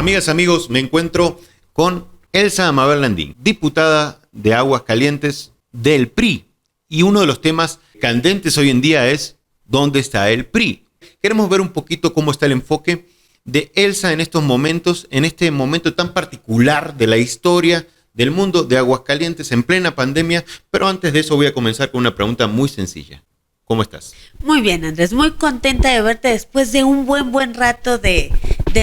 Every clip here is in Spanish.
Amigas, amigos, me encuentro con Elsa Amabel Landín, diputada de Aguascalientes del PRI. Y uno de los temas candentes hoy en día es ¿dónde está el PRI? Queremos ver un poquito cómo está el enfoque de Elsa en estos momentos, en este momento tan particular de la historia del mundo de Aguascalientes en plena pandemia. Pero antes de eso voy a comenzar con una pregunta muy sencilla. ¿Cómo estás? Muy bien, Andrés, muy contenta de verte después de un buen rato de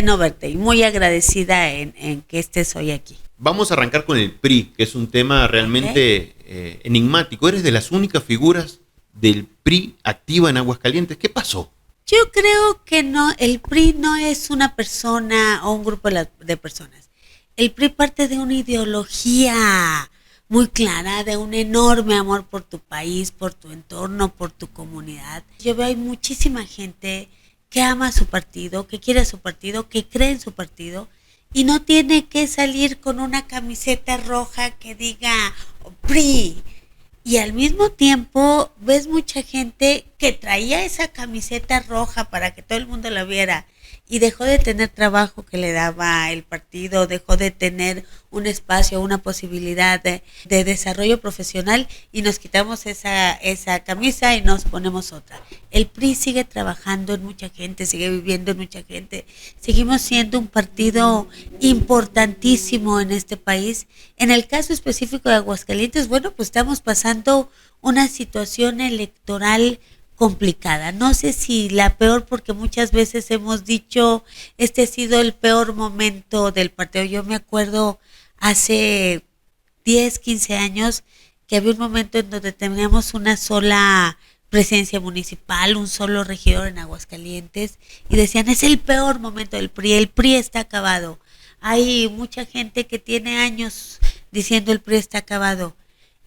no verte y muy agradecida en que estés hoy aquí. Vamos a arrancar con el PRI, que es un tema realmente enigmático. Eres de las únicas figuras del PRI activa en Aguascalientes. ¿Qué pasó? Yo creo que no, el PRI no es una persona o un grupo de personas. El PRI parte de una ideología muy clara, de un enorme amor por tu país, por tu entorno, por tu comunidad. Yo veo hay muchísima gente que ama su partido, que quiere su partido, que cree en su partido y no tiene que salir con una camiseta roja que diga PRI. Y al mismo tiempo ves mucha gente que traía esa camiseta roja para que todo el mundo la viera y dejó de tener trabajo que le daba el partido, dejó de tener un espacio, una posibilidad de desarrollo profesional y nos quitamos esa camisa y nos ponemos otra. El PRI sigue trabajando en mucha gente, sigue viviendo en mucha gente. Seguimos siendo un partido importantísimo en este país. En el caso específico de Aguascalientes, bueno, pues estamos pasando una situación electoral complicada. No sé si la peor, porque muchas veces hemos dicho este ha sido el peor momento del partido. Yo me acuerdo hace 10, 15 años que había un momento en donde teníamos una sola presidencia municipal, un solo regidor en Aguascalientes y decían es el peor momento del PRI, el PRI está acabado. Hay mucha gente que tiene años diciendo el PRI está acabado.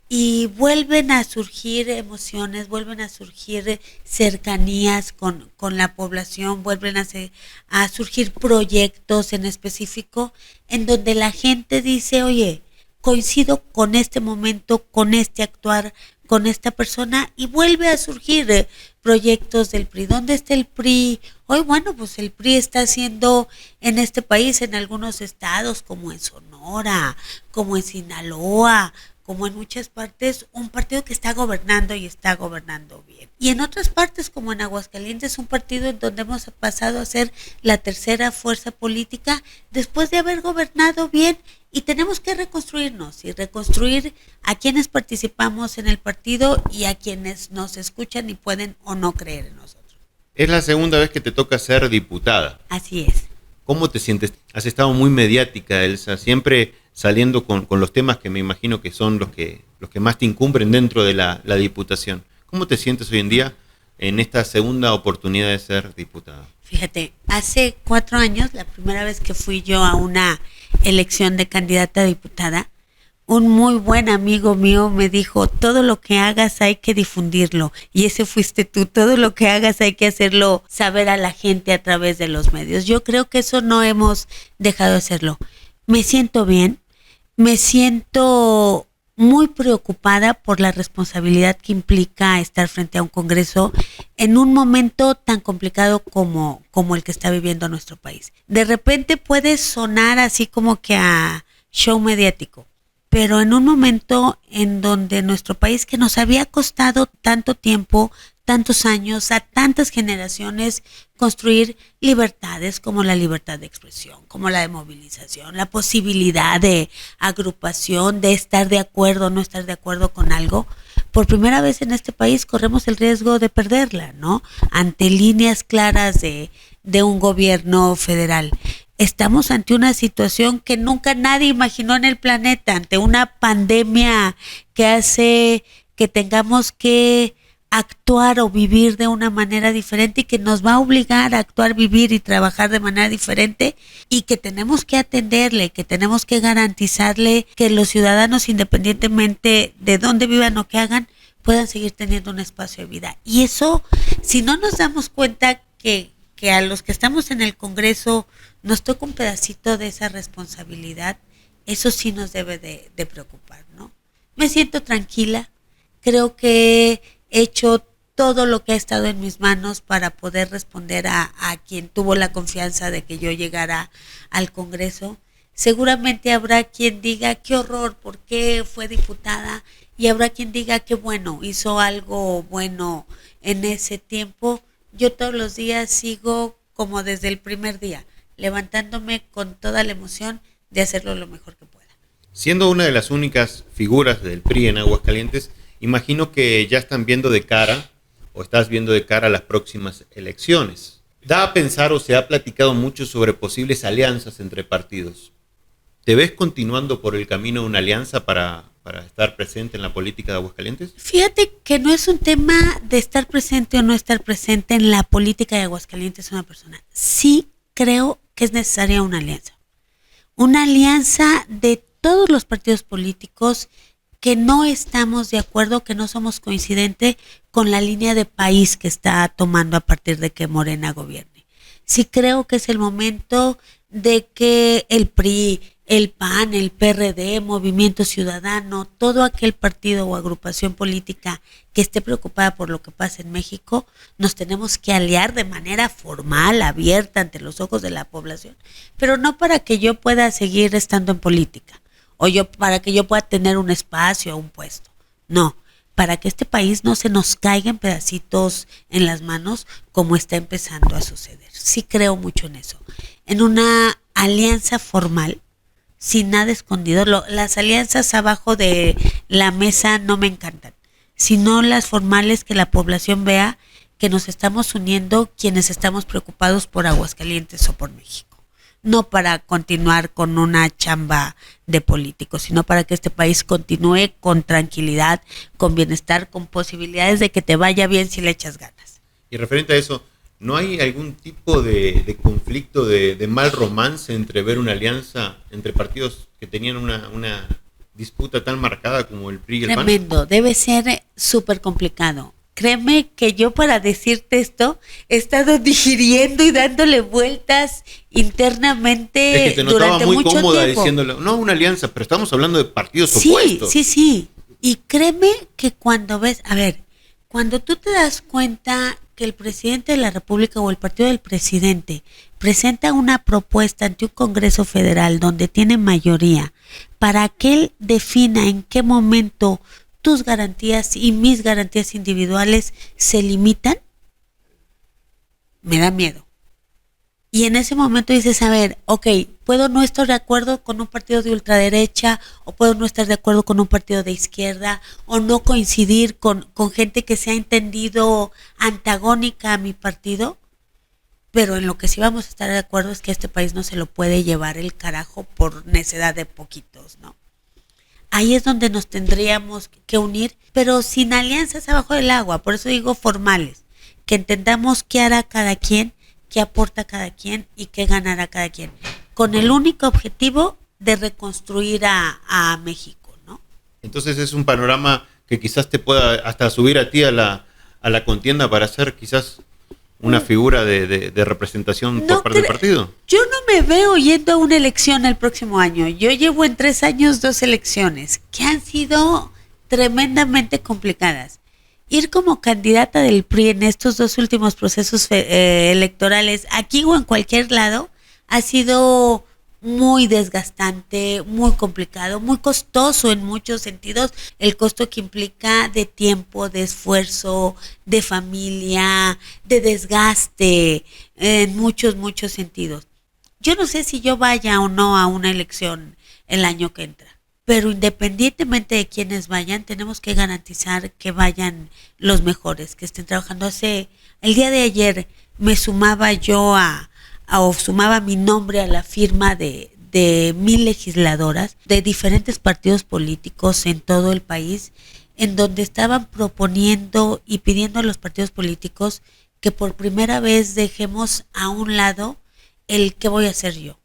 Y vuelven a surgir emociones, vuelven a surgir cercanías con la población, vuelven a surgir proyectos en específico en donde la gente dice, oye, coincido con este momento, con este actuar, con esta persona y vuelve a surgir proyectos del PRI. ¿Dónde está el PRI? Hoy, bueno, pues el PRI está haciendo en este país, en algunos estados como en Sonora, como en Sinaloa, como en muchas partes, un partido que está gobernando y está gobernando bien. Y en otras partes, como en Aguascalientes, un partido en donde hemos pasado a ser la tercera fuerza política después de haber gobernado bien y tenemos que reconstruirnos y reconstruir a quienes participamos en el partido y a quienes nos escuchan y pueden o no creer en nosotros. Es la segunda vez que te toca ser diputada. Así es. ¿Cómo te sientes? Has estado muy mediática, Elsa, siempre saliendo con los temas que me imagino que son los que más te incumbren dentro de la diputación. ¿Cómo te sientes hoy en día en esta segunda oportunidad de ser diputada? Fíjate, hace 4 años, la primera vez que fui yo a una elección de candidata a diputada, un muy buen amigo mío me dijo, todo lo que hagas hay que difundirlo. Y ese fuiste tú, todo lo que hagas hay que hacerlo saber a la gente a través de los medios. Yo creo que eso no hemos dejado de hacerlo. Me siento bien, me siento muy preocupada por la responsabilidad que implica estar frente a un Congreso en un momento tan complicado como el que está viviendo nuestro país. De repente puede sonar así como que a show mediático, pero en un momento en donde nuestro país, que nos había costado tanto tiempo, tantos años, a tantas generaciones, construir libertades como la libertad de expresión, como la de movilización, la posibilidad de agrupación, de estar de acuerdo o no estar de acuerdo con algo, por primera vez en este país corremos el riesgo de perderla, ¿no? Ante líneas claras de un gobierno federal. Estamos ante una situación que nunca nadie imaginó en el planeta, ante una pandemia que hace que tengamos que actuar o vivir de una manera diferente y que nos va a obligar a actuar, vivir y trabajar de manera diferente y que tenemos que atenderle, que tenemos que garantizarle que los ciudadanos, independientemente de dónde vivan o qué hagan, puedan seguir teniendo un espacio de vida. Y eso, si no nos damos cuenta que a los que estamos en el Congreso nos toca un pedacito de esa responsabilidad, eso sí nos debe de preocupar, ¿no? Me siento tranquila, creo que he hecho todo lo que ha estado en mis manos para poder responder a quien tuvo la confianza de que yo llegara al Congreso. Seguramente habrá quien diga qué horror, por qué fue diputada, y habrá quien diga qué bueno, hizo algo bueno en ese tiempo. Yo todos los días sigo como desde el primer día, levantándome con toda la emoción de hacerlo lo mejor que pueda. Siendo una de las únicas figuras del PRI en Aguascalientes, imagino que ya están viendo de cara, o estás viendo de cara a las próximas elecciones. Da a pensar o se ha platicado mucho sobre posibles alianzas entre partidos. ¿Te ves continuando por el camino de una alianza para estar presente en la política de Aguascalientes? Fíjate que no es un tema de estar presente o no estar presente en la política de Aguascalientes una persona. Sí creo que es necesaria una alianza. Una alianza de todos los partidos políticos que no estamos de acuerdo, que no somos coincidentes con la línea de país que está tomando a partir de que Morena gobierne. Sí creo que es el momento de que el PRI, el PAN, el PRD, Movimiento Ciudadano, todo aquel partido o agrupación política que esté preocupada por lo que pasa en México, nos tenemos que aliar de manera formal, abierta, ante los ojos de la población, pero no para que yo pueda seguir estando en política, o para que yo pueda tener un espacio o un puesto. No, para que este país no se nos caiga en pedacitos en las manos como está empezando a suceder. Sí creo mucho en eso. En una alianza formal, sin nada escondido. Las alianzas abajo de la mesa no me encantan, sino las formales, que la población vea que nos estamos uniendo quienes estamos preocupados por Aguascalientes o por México. No para continuar con una chamba de políticos, sino para que este país continúe con tranquilidad, con bienestar, con posibilidades de que te vaya bien si le echas ganas. Y referente a eso, ¿no hay algún tipo de conflicto, de mal romance entre ver una alianza entre partidos que tenían una disputa tan marcada como el PRI y el PAN? Tremendo, debe ser súper complicado. Créeme que yo, para decirte esto, he estado digiriendo y dándole vueltas internamente es que te notaba durante muy mucho cómoda tiempo. diciéndolo, no una alianza, pero estamos hablando de partidos Sí, opuestos. sí. Y créeme que cuando ves, cuando tú te das cuenta que el presidente de la República o el partido del presidente presenta una propuesta ante un Congreso Federal donde tiene mayoría para que él defina en qué momento tus garantías y mis garantías individuales se limitan, me da miedo. Y en ese momento dices, puedo no estar de acuerdo con un partido de ultraderecha, o puedo no estar de acuerdo con un partido de izquierda, o no coincidir con gente que se ha entendido antagónica a mi partido, pero en lo que sí vamos a estar de acuerdo es que este país no se lo puede llevar el carajo por necedad de poquitos, ¿no? Ahí es donde nos tendríamos que unir, pero sin alianzas abajo del agua, por eso digo formales, que entendamos qué hará cada quien, qué aporta cada quien y qué ganará cada quien, con el único objetivo de reconstruir a México, ¿no? Entonces es un panorama que quizás te pueda hasta subir a ti a la contienda para ser quizás una figura de representación por parte del partido. Yo no me veo yendo a una elección el próximo año. Yo llevo en 3 años 2 elecciones que han sido tremendamente complicadas. Ir como candidata del PRI en estos 2 últimos procesos electorales, aquí o en cualquier lado, ha sido muy desgastante, muy complicado, muy costoso en muchos sentidos. El costo que implica de tiempo, de esfuerzo, de familia, de desgaste, en muchos sentidos. Yo no sé si yo vaya o no a una elección el año que entra, pero independientemente de quienes vayan, tenemos que garantizar que vayan los mejores, que estén trabajando. El día de ayer me sumaba yo sumaba mi nombre a la firma de 1,000 legisladoras de diferentes partidos políticos en todo el país, en donde estaban proponiendo y pidiendo a los partidos políticos que por primera vez dejemos a un lado el qué voy a hacer yo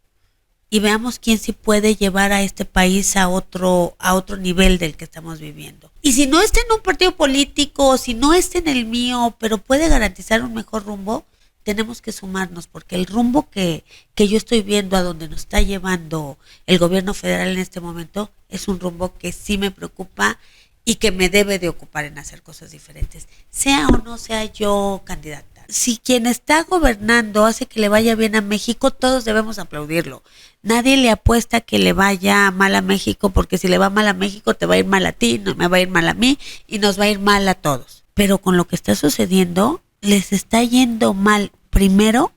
y veamos quién sí puede llevar a este país a otro nivel del que estamos viviendo. Y si no está en un partido político, o si no está en el mío, pero puede garantizar un mejor rumbo, tenemos que sumarnos, porque el rumbo que yo estoy viendo a donde nos está llevando el gobierno federal en este momento es un rumbo que sí me preocupa y que me debe de ocupar en hacer cosas diferentes, sea o no sea yo candidata. Si quien está gobernando hace que le vaya bien a México, todos debemos aplaudirlo. Nadie le apuesta que le vaya mal a México, porque si le va mal a México te va a ir mal a ti, no me va a ir mal a mí y nos va a ir mal a todos. Pero con lo que está sucediendo, les está yendo mal primero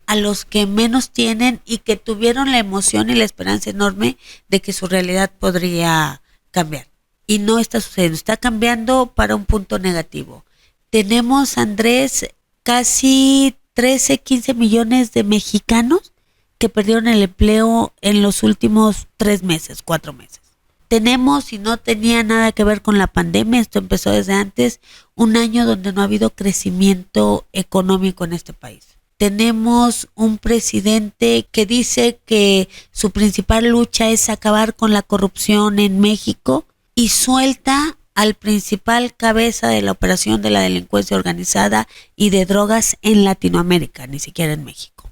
a los que menos tienen y que tuvieron la emoción y la esperanza enorme de que su realidad podría cambiar. Y no está sucediendo, está cambiando para un punto negativo. Tenemos, Andrés, casi 13, 15 millones de mexicanos que perdieron el empleo en los últimos 3 meses, 4 meses. Tenemos, y no tenía nada que ver con la pandemia, esto empezó desde antes, un año donde no ha habido crecimiento económico en este país. Tenemos un presidente que dice que su principal lucha es acabar con la corrupción en México y suelta al principal cabeza de la operación de la delincuencia organizada y de drogas en Latinoamérica, ni siquiera en México.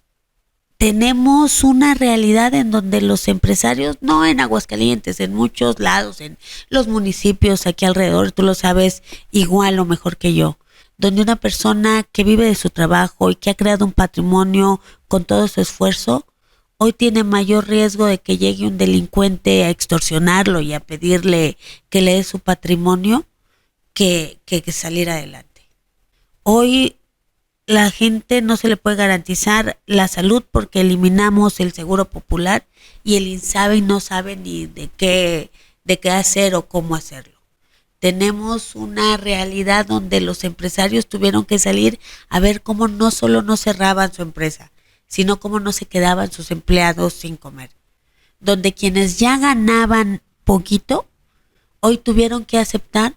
Tenemos una realidad en donde los empresarios, no en Aguascalientes, en muchos lados, en los municipios aquí alrededor, tú lo sabes igual o mejor que yo, donde una persona que vive de su trabajo y que ha creado un patrimonio con todo su esfuerzo, hoy tiene mayor riesgo de que llegue un delincuente a extorsionarlo y a pedirle que le dé su patrimonio que salir adelante. Hoy la gente no se le puede garantizar la salud porque eliminamos el seguro popular y el INSABI no sabe ni de qué hacer o cómo hacerlo. Tenemos una realidad donde los empresarios tuvieron que salir a ver cómo no solo no cerraban su empresa, sino cómo no se quedaban sus empleados sin comer. Donde quienes ya ganaban poquito, hoy tuvieron que aceptar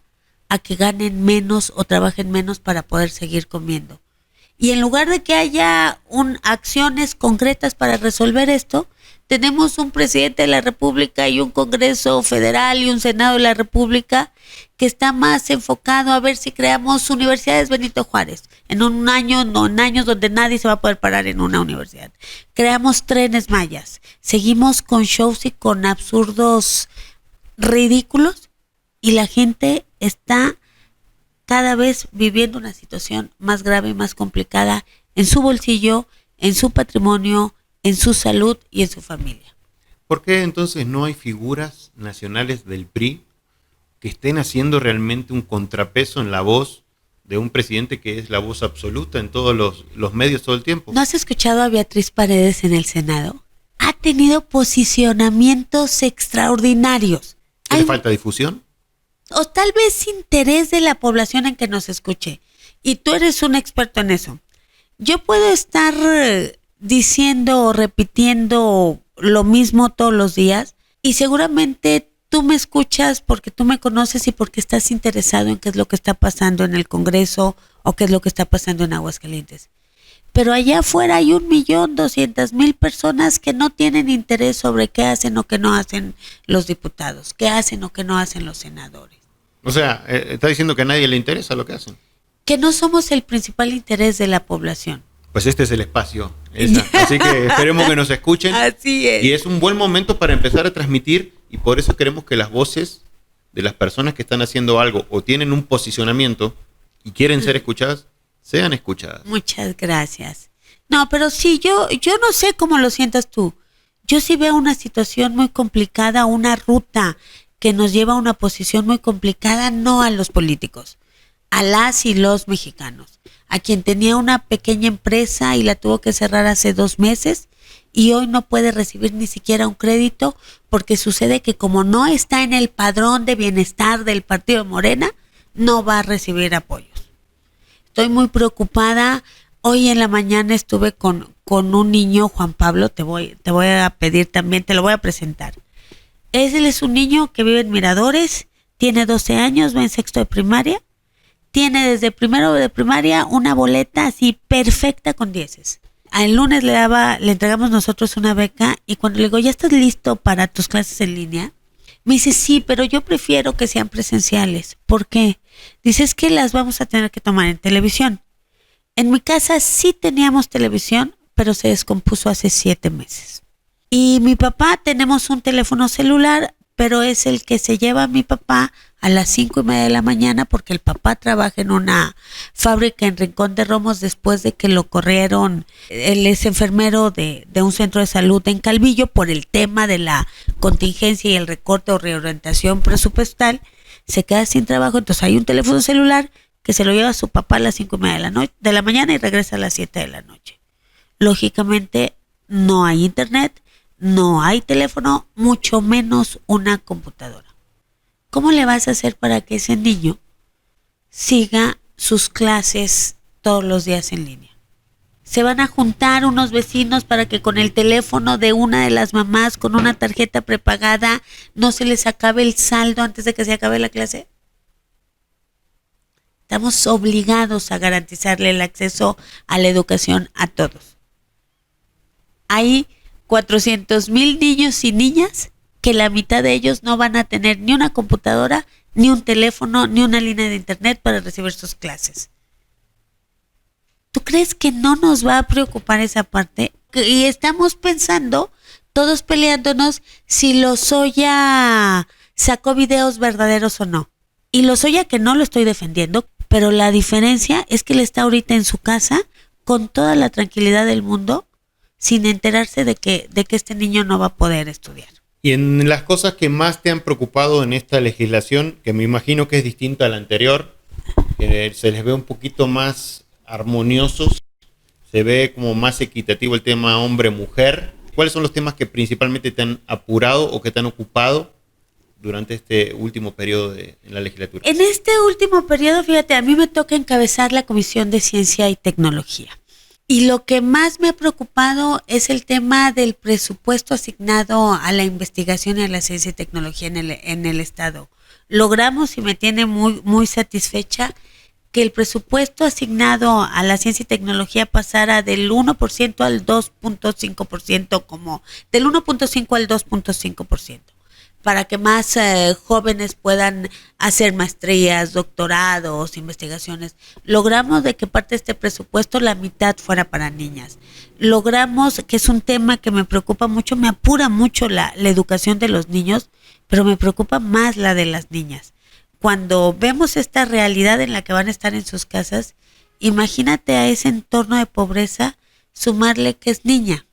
a que ganen menos o trabajen menos para poder seguir comiendo. Y en lugar de que haya acciones concretas para resolver esto, tenemos un presidente de la República y un Congreso Federal y un Senado de la República que está más enfocado a ver si creamos universidades Benito Juárez en un año, no en años donde nadie se va a poder parar en una universidad. Creamos trenes mayas, seguimos con shows y con absurdos ridículos y la gente está cada vez viviendo una situación más grave y más complicada en su bolsillo, en su patrimonio, en su salud y en su familia. ¿Por qué entonces no hay figuras nacionales del PRI que estén haciendo realmente un contrapeso en la voz de un presidente que es la voz absoluta en todos los medios todo el tiempo? ¿No has escuchado a Beatriz Paredes en el Senado? Ha tenido posicionamientos extraordinarios. ¿Le falta difusión? O tal vez interés de la población en que nos escuche. Y tú eres un experto en eso. Yo puedo estar diciendo o repitiendo lo mismo todos los días y seguramente tú me escuchas porque tú me conoces y porque estás interesado en qué es lo que está pasando en el Congreso o qué es lo que está pasando en Aguascalientes. Pero allá afuera hay 1.200.000 personas que no tienen interés sobre qué hacen o qué no hacen los diputados, qué hacen o qué no hacen los senadores. O sea, está diciendo que a nadie le interesa lo que hacen. Que no somos el principal interés de la población. Pues este es el espacio, así que esperemos que nos escuchen. Así es. Y es un buen momento para empezar a transmitir y por eso queremos que las voces de las personas que están haciendo algo o tienen un posicionamiento y quieren ser escuchadas, sean escuchadas. Muchas gracias. No, pero sí, yo no sé cómo lo sientas tú. Yo sí veo una situación muy complicada, una ruta que nos lleva a una posición muy complicada, no a los políticos, a las y los mexicanos, a quien tenía una pequeña empresa y la tuvo que cerrar hace 2 meses y hoy no puede recibir ni siquiera un crédito porque sucede que como no está en el padrón de bienestar del partido de Morena, no va a recibir apoyos. Estoy muy preocupada. Hoy en la mañana estuve con un niño, Juan Pablo, te voy a pedir también, te lo voy a presentar. Él es un niño que vive en Miradores, tiene 12 años, va en 6º de primaria, tiene desde 1º de primaria una boleta así perfecta con 10. El lunes le entregamos nosotros una beca y cuando le digo, ¿ya estás listo para tus clases en línea? Me dice, sí, pero yo prefiero que sean presenciales. ¿Por qué? Dice, es que las vamos a tener que tomar en televisión. En mi casa sí teníamos televisión, pero se descompuso hace 7 meses. Y mi papá tenemos un teléfono celular, pero es el que se lleva a mi papá a las 5:30 de la mañana porque el papá trabaja en una fábrica en Rincón de Romos después de que lo corrieron. Él es enfermero de un centro de salud en Calvillo por el tema de la contingencia y el recorte o reorientación presupuestal. Se queda sin trabajo, entonces hay un teléfono celular que se lo lleva a su papá a las 5:30 de la mañana y regresa a las 7 de la noche. Lógicamente no hay internet, no hay teléfono, mucho menos una computadora. ¿Cómo le vas a hacer para que ese niño siga sus clases todos los días en línea? Se van a juntar unos vecinos para que con el teléfono de una de las mamás, con una tarjeta prepagada, no se les acabe el saldo antes de que se acabe la clase. Estamos obligados a garantizarle el acceso a la educación a todos. Hay 400,000 niños y niñas que la mitad de ellos no van a tener ni una computadora, ni un teléfono, ni una línea de internet para recibir sus clases. ¿Tú crees que no nos va a preocupar esa parte? Y estamos pensando, todos peleándonos, si Lozoya sacó videos verdaderos o no. Y Lozoya, que no lo estoy defendiendo, pero la diferencia es que él está ahorita en su casa con toda la tranquilidad del mundo, sin enterarse de que este niño no va a poder estudiar. Y en las cosas que más te han preocupado en esta legislación, que me imagino que es distinta a la anterior, que se les ve un poquito más armoniosos, se ve como más equitativo el tema hombre-mujer. ¿Cuáles son los temas que principalmente te han apurado o que te han ocupado durante este último periodo en la legislatura? En este último periodo, fíjate, a mí me toca encabezar la Comisión de Ciencia y Tecnología. Y lo que más me ha preocupado es el tema del presupuesto asignado a la investigación y a la ciencia y tecnología en el Estado. Logramos, y me tiene muy, muy satisfecha, que el presupuesto asignado a la ciencia y tecnología pasara del 1% al 2.5%, como del 1.5 al 2.5%. Para que más jóvenes puedan hacer maestrías, doctorados, investigaciones. Logramos de que parte de este presupuesto la mitad fuera para niñas. Logramos, que es un tema que me preocupa mucho, me apura mucho la educación de los niños, pero me preocupa más la de las niñas. Cuando vemos esta realidad en la que van a estar en sus casas, imagínate a ese entorno de pobreza sumarle que es niña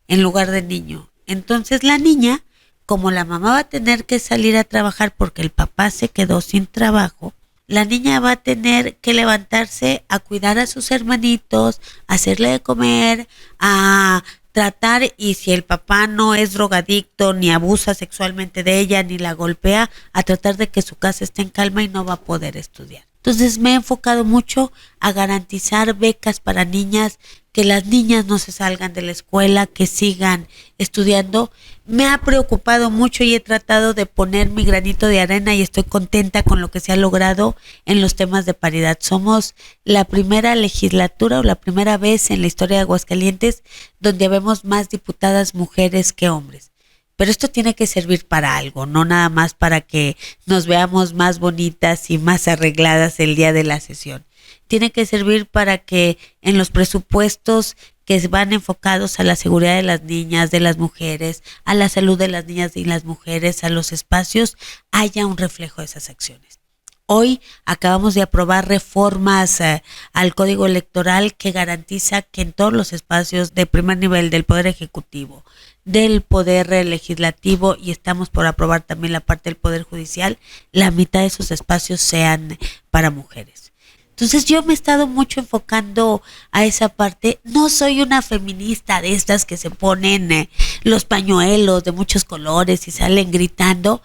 en lugar de niño. Entonces la niña, como la mamá va a tener que salir a trabajar porque el papá se quedó sin trabajo, la niña va a tener que levantarse a cuidar a sus hermanitos, a hacerle de comer, a tratar, y si el papá no es drogadicto, ni abusa sexualmente de ella, ni la golpea, a tratar de que su casa esté en calma y no va a poder estudiar. Entonces me he enfocado mucho a garantizar becas para niñas, que las niñas no se salgan de la escuela, que sigan estudiando. Me ha preocupado mucho y he tratado de poner mi granito de arena y estoy contenta con lo que se ha logrado en los temas de paridad. Somos la primera legislatura o la primera vez en la historia de Aguascalientes donde vemos más diputadas mujeres que hombres. Pero esto tiene que servir para algo, no nada más para que nos veamos más bonitas y más arregladas el día de la sesión. Tiene que servir para que en los presupuestos que van enfocados a la seguridad de las niñas, de las mujeres, a la salud de las niñas y las mujeres, a los espacios, haya un reflejo de esas acciones. Hoy acabamos de aprobar reformas al Código Electoral que garantiza que en todos los espacios de primer nivel del Poder Ejecutivo, del Poder Legislativo, y estamos por aprobar también la parte del Poder Judicial, la mitad de esos espacios sean para mujeres. Entonces yo me he estado mucho enfocando a esa parte. No soy una feminista de estas que se ponen los pañuelos de muchos colores y salen gritando,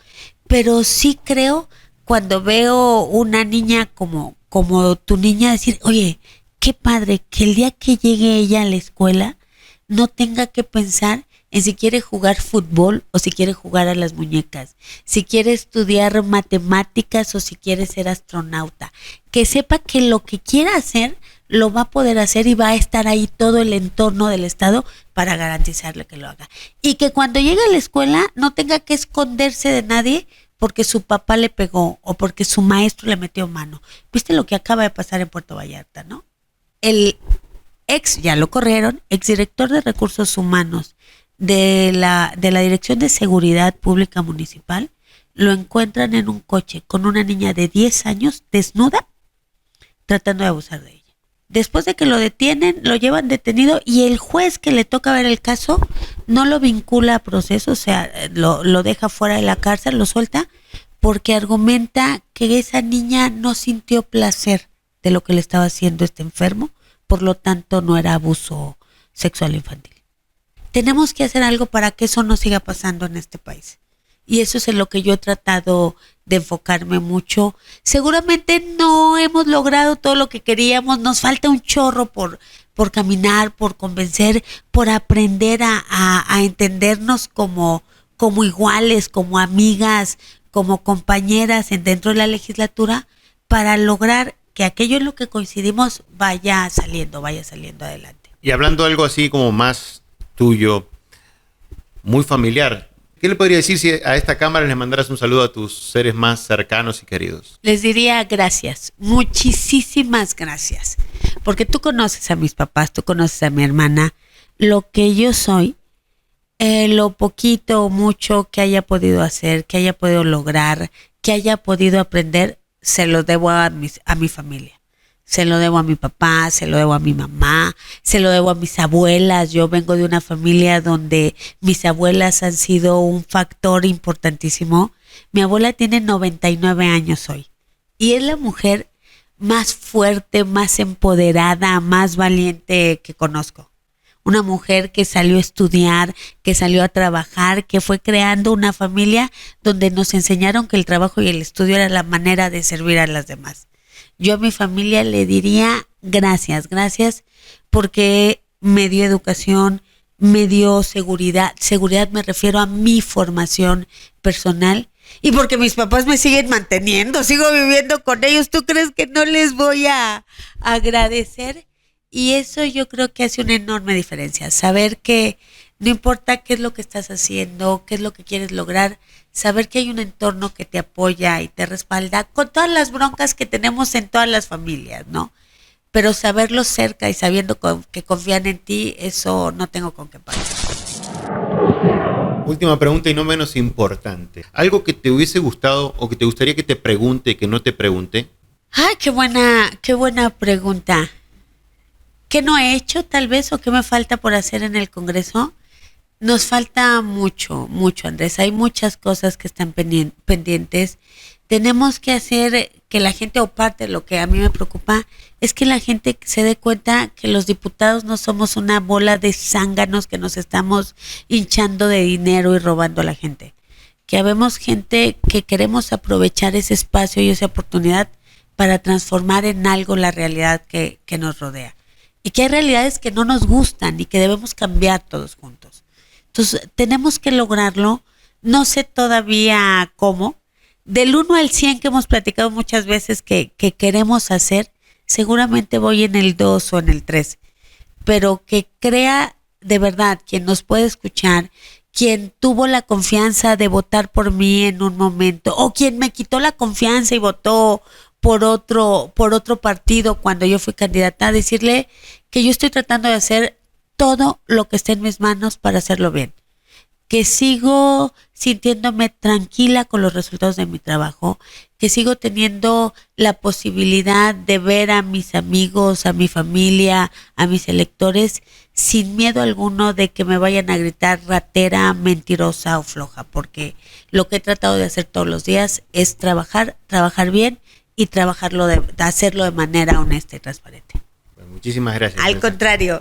pero sí creo, cuando veo una niña como tu niña, decir, oye, qué padre que el día que llegue ella a la escuela no tenga que pensar en si quiere jugar fútbol o si quiere jugar a las muñecas, si quiere estudiar matemáticas o si quiere ser astronauta. Que sepa que lo que quiera hacer lo va a poder hacer y va a estar ahí todo el entorno del Estado para garantizarle que lo haga. Y que cuando llegue a la escuela no tenga que esconderse de nadie porque su papá le pegó o porque su maestro le metió mano. ¿Viste lo que acaba de pasar en Puerto Vallarta, no? El ya lo corrieron, exdirector de Recursos Humanos de la Dirección de Seguridad Pública Municipal, lo encuentran en un coche con una niña de 10 años desnuda tratando de abusar de ella. Después de que lo detienen, lo llevan detenido y el juez que le toca ver el caso no lo vincula a proceso, o sea, lo deja fuera de la cárcel, lo suelta, porque argumenta que esa niña no sintió placer de lo que le estaba haciendo este enfermo, por lo tanto no era abuso sexual infantil. Tenemos que hacer algo para que eso no siga pasando en este país. Y eso es en lo que yo he tratado de enfocarme mucho. Seguramente no hemos logrado todo lo que queríamos, nos falta un chorro por caminar, por convencer, por aprender a entendernos como iguales, como amigas, como compañeras dentro de la legislatura, para lograr que aquello en lo que coincidimos vaya saliendo adelante. Y hablando algo así como más tuyo, muy familiar, ¿qué le podría decir si a esta cámara les mandaras un saludo a tus seres más cercanos y queridos? Les diría gracias, muchísimas gracias, porque tú conoces a mis papás, tú conoces a mi hermana, lo que yo soy, lo poquito o mucho que haya podido hacer, que haya podido lograr, que haya podido aprender, se lo debo a mi familia. Se lo debo a mi papá, se lo debo a mi mamá, se lo debo a mis abuelas. Yo vengo de una familia donde mis abuelas han sido un factor importantísimo. Mi abuela tiene 99 años hoy y es la mujer más fuerte, más empoderada, más valiente que conozco. Una mujer que salió a estudiar, que salió a trabajar, que fue creando una familia donde nos enseñaron que el trabajo y el estudio era la manera de servir a las demás. Yo a mi familia le diría gracias porque me dio educación, me dio seguridad me refiero a mi formación personal y porque mis papás me siguen manteniendo, sigo viviendo con ellos. ¿Tú crees que no les voy a agradecer? Y eso yo creo que hace una enorme diferencia, saber que no importa qué es lo que estás haciendo, qué es lo que quieres lograr, saber que hay un entorno que te apoya y te respalda con todas las broncas que tenemos en todas las familias, ¿no? Pero saberlo cerca y sabiendo que confían en ti, eso no tengo con qué pagar. Última pregunta y no menos importante. ¿Algo que te hubiese gustado o que te gustaría que te pregunte que no te pregunte? Ay, qué buena pregunta. ¿Qué no he hecho tal vez o qué me falta por hacer en el Congreso? Nos falta mucho, Andrés. Hay muchas cosas que están pendientes. Tenemos que hacer que la gente, o parte de lo que a mí me preocupa, es que la gente se dé cuenta que los diputados no somos una bola de zánganos que nos estamos hinchando de dinero y robando a la gente. Que habemos gente que queremos aprovechar ese espacio y esa oportunidad para transformar en algo la realidad que nos rodea. Y que hay realidades que no nos gustan y que debemos cambiar todos juntos. Entonces, tenemos que lograrlo. No sé todavía cómo. Del 1 al 100 que hemos platicado muchas veces que queremos hacer, seguramente voy en el 2 o en el 3. Pero que crea de verdad quien nos puede escuchar, quien tuvo la confianza de votar por mí en un momento, o quien me quitó la confianza y votó por otro partido cuando yo fui candidata, decirle que yo estoy tratando de hacer todo lo que esté en mis manos para hacerlo bien, que sigo sintiéndome tranquila con los resultados de mi trabajo, que sigo teniendo la posibilidad de ver a mis amigos, a mi familia, a mis electores, sin miedo alguno de que me vayan a gritar ratera, mentirosa o floja, porque lo que he tratado de hacer todos los días es trabajar bien y hacerlo de manera honesta y transparente. Pues muchísimas gracias. Al contrario.